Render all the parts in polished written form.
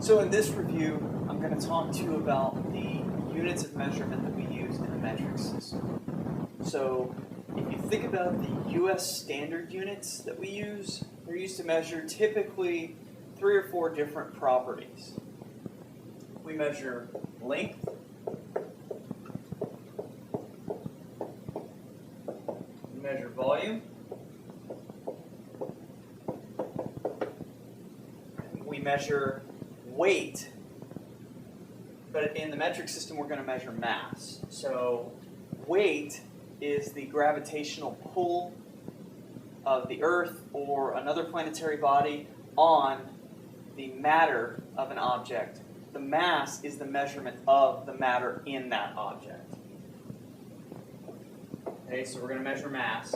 So in this review, I'm going to talk to you about the units of measurement that we use in the metric system. So if you think about the US standard units that we use, they're used to measure typically 3 or 4 different properties. We measure length, we measure volume, we measure weight, but in the metric system we're going to measure mass. So weight is the gravitational pull of the Earth or another planetary body on the matter of an object. The mass is the measurement of the matter in that object. Okay, so we're going to measure mass.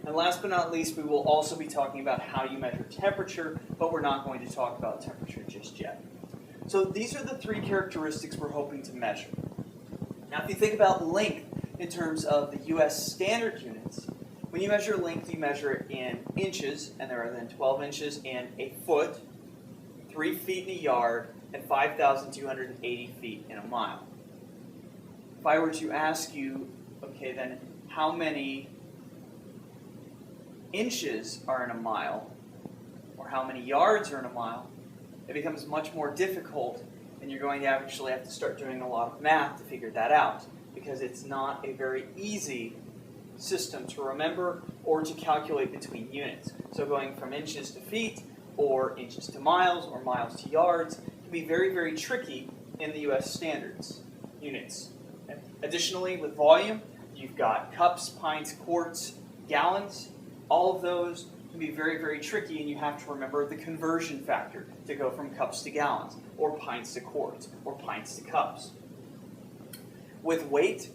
And last but not least, we will also be talking about how you measure temperature, but we're not going to talk about temperature just yet. So these are the 3 characteristics we're hoping to measure. Now, if you think about length in terms of the US standard units, when you measure length, you measure it in inches, and there are then 12 inches in a foot, 3 feet in a yard, and 5,280 feet in a mile. If I were to ask you, okay, then how many inches are in a mile, or how many yards are in a mile, it becomes much more difficult, and you're going to actually have to start doing a lot of math to figure that out, because it's not a very easy system to remember or to calculate between units. So going from inches to feet, or inches to miles, or miles to yards, can be very, very tricky in the US standards units. Okay. Additionally, with volume, you've got cups, pints, quarts, gallons. All of those can be very, very tricky, and you have to remember the conversion factor to go from cups to gallons, or pints to quarts, or pints to cups. With weight,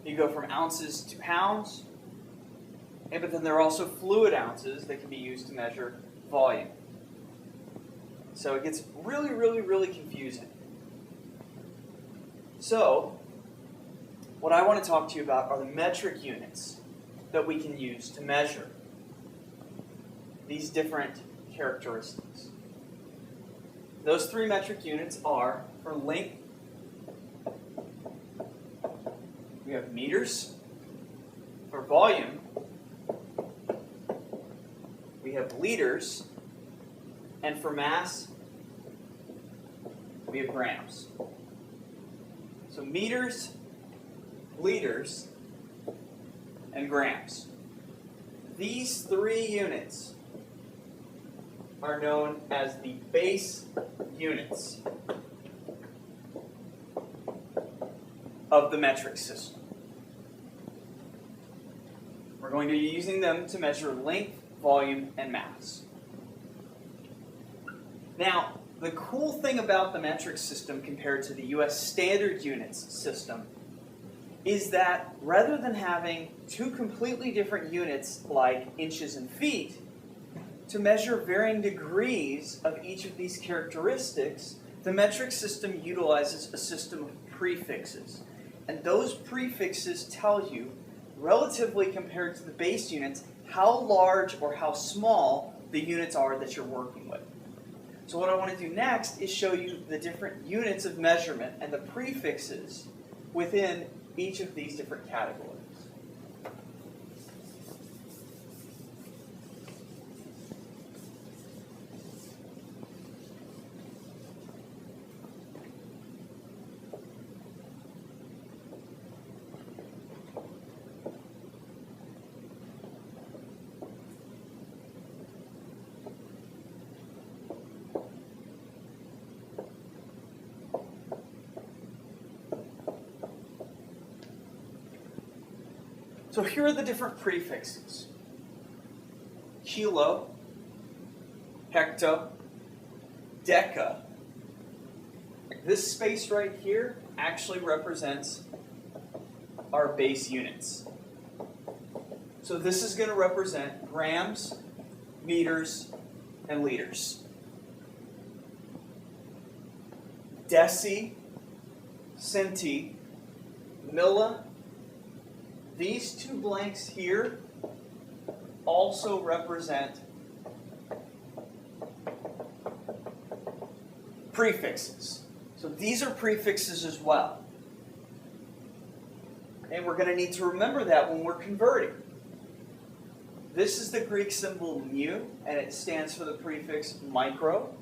you go from ounces to pounds, but then there are also fluid ounces that can be used to measure volume. So it gets really, really, really confusing. So what I want to talk to you about are the metric units that we can use to measure these different characteristics. Those 3 metric units are, for length, we have meters. For volume, we have liters. And for mass, we have grams. So meters, liters, and grams. These 3 units are known as the base units of the metric system. We're going to be using them to measure length, volume, and mass. Now, the cool thing about the metric system compared to the US standard units system is that rather than having 2 completely different units like inches and feet, to measure varying degrees of each of these characteristics, the metric system utilizes a system of prefixes. And those prefixes tell you, relatively compared to the base units, how large or how small the units are that you're working with. So what I want to do next is show you the different units of measurement and the prefixes within each of these different categories. So here are the different prefixes. Kilo, hecto, deca. This space right here actually represents our base units. So this is going to represent grams, meters, and liters. Deci, centi, milli. These 2 blanks here also represent prefixes. So these are prefixes as well. And we're going to need to remember that when we're converting. This is the Greek symbol mu, and it stands for the prefix micro.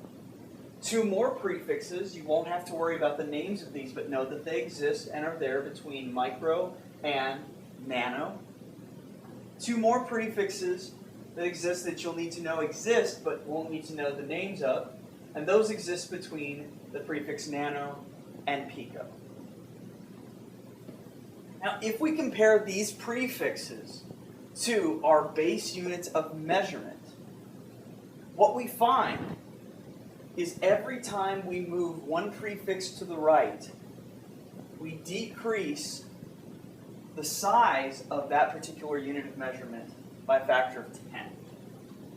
Two more prefixes, you won't have to worry about the names of these, but know that they exist and are there between micro and nano. Two more prefixes that exist that you'll need to know exist, but won't need to know the names of, and those exist between the prefix nano and pico. Now, if we compare these prefixes to our base units of measurement, what we find is every time we move one prefix to the right, we decrease the size of that particular unit of measurement by a factor of 10.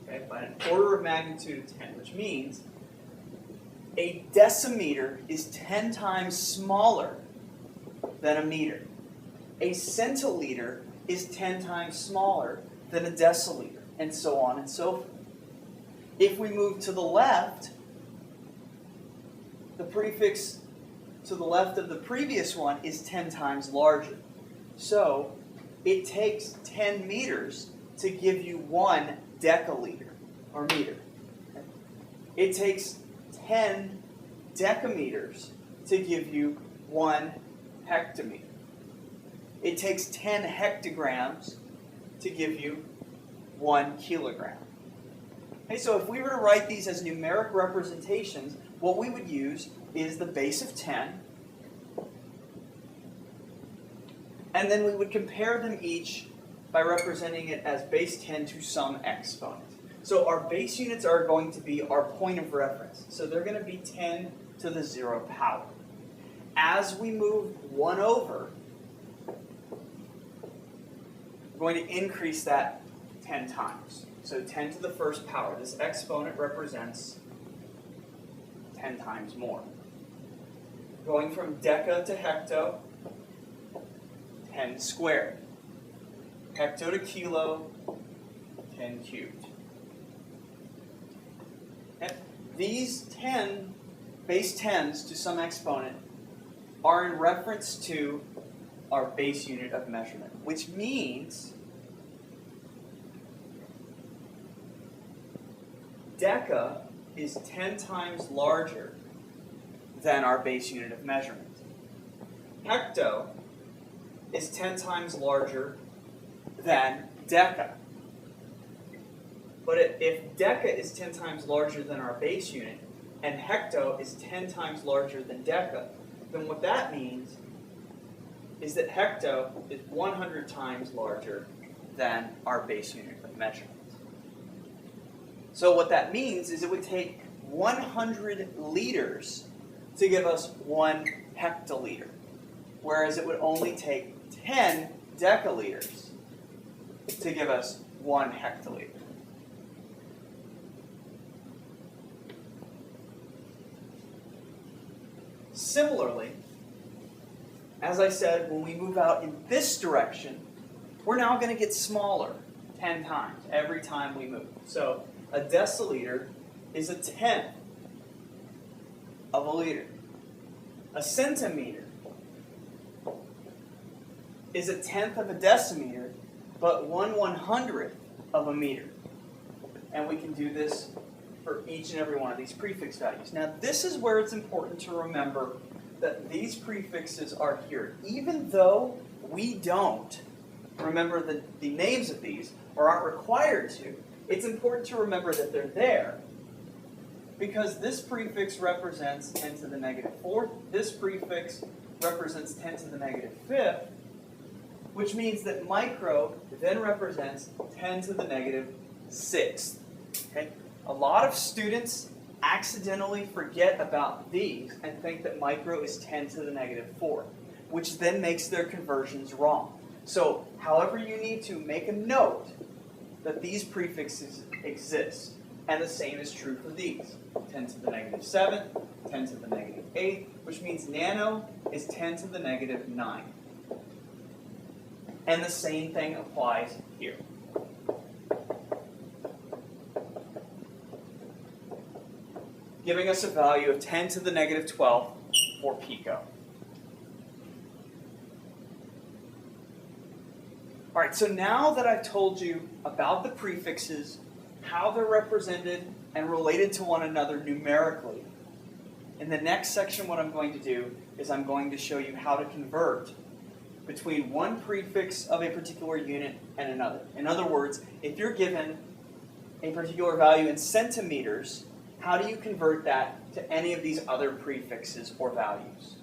Okay? By an order of magnitude of 10, which means a decimeter is 10 times smaller than a meter. A centiliter is 10 times smaller than a deciliter, and so on and so forth. If we move to the left, the prefix to the left of the previous one is 10 times larger. So it takes 10 meters to give you 1 deciliter, or meter. It takes 10 decameters to give you 1 hectometer. It takes 10 hectograms to give you 1 kilogram. Okay, so if we were to write these as numeric representations, what we would use is the base of 10, and then we would compare them each by representing it as base 10 to some exponent. So our base units are going to be our point of reference. So they're going to be 10 to the 0 power. As we move 1 over, we're going to increase that 10 times. So 10 to the first power. This exponent represents 10 times more. Going from deca to hecto, 10 squared. Hecto to kilo, 10 cubed. And these 10 base 10s to some exponent are in reference to our base unit of measurement, which means deca is 10 times larger than our base unit of measurement. Hecto is 10 times larger than deca. But if deca is 10 times larger than our base unit, and hecto is 10 times larger than deca, then what that means is that hecto is 100 times larger than our base unit of measurement. So what that means is it would take 100 liters to give us 1 hectoliter, whereas it would only take 10 decaliters to give us 1 hectoliter. Similarly, as I said, when we move out in this direction, we're now going to get smaller 10 times every time we move. So a deciliter is a tenth of a liter. A centimeter is a tenth of a decimeter, but 1/100th of a meter. And we can do this for each and every one of these prefix values. Now, this is where it's important to remember that these prefixes are here. Even though we don't remember the names of these, or aren't required to, it's important to remember that they're there, because this prefix represents 10 to the negative 4th, this prefix represents 10 to the negative 5th, which means that micro then represents 10 to the negative 6th. Okay? A lot of students accidentally forget about these and think that micro is 10 to the negative 4th, which then makes their conversions wrong. So, however, you need to make a note that these prefixes exist. And the same is true for these. 10 to the negative 7th, 10 to the negative 8th, which means nano is 10 to the negative 9. And the same thing applies here. giving us a value of 10 to the negative 12 for pico. All right, so now that I've told you about the prefixes, how they're represented and related to one another numerically, in the next section what I'm going to do is I'm going to show you how to convert between one prefix of a particular unit and another. In other words, if you're given a particular value in centimeters, how do you convert that to any of these other prefixes or values?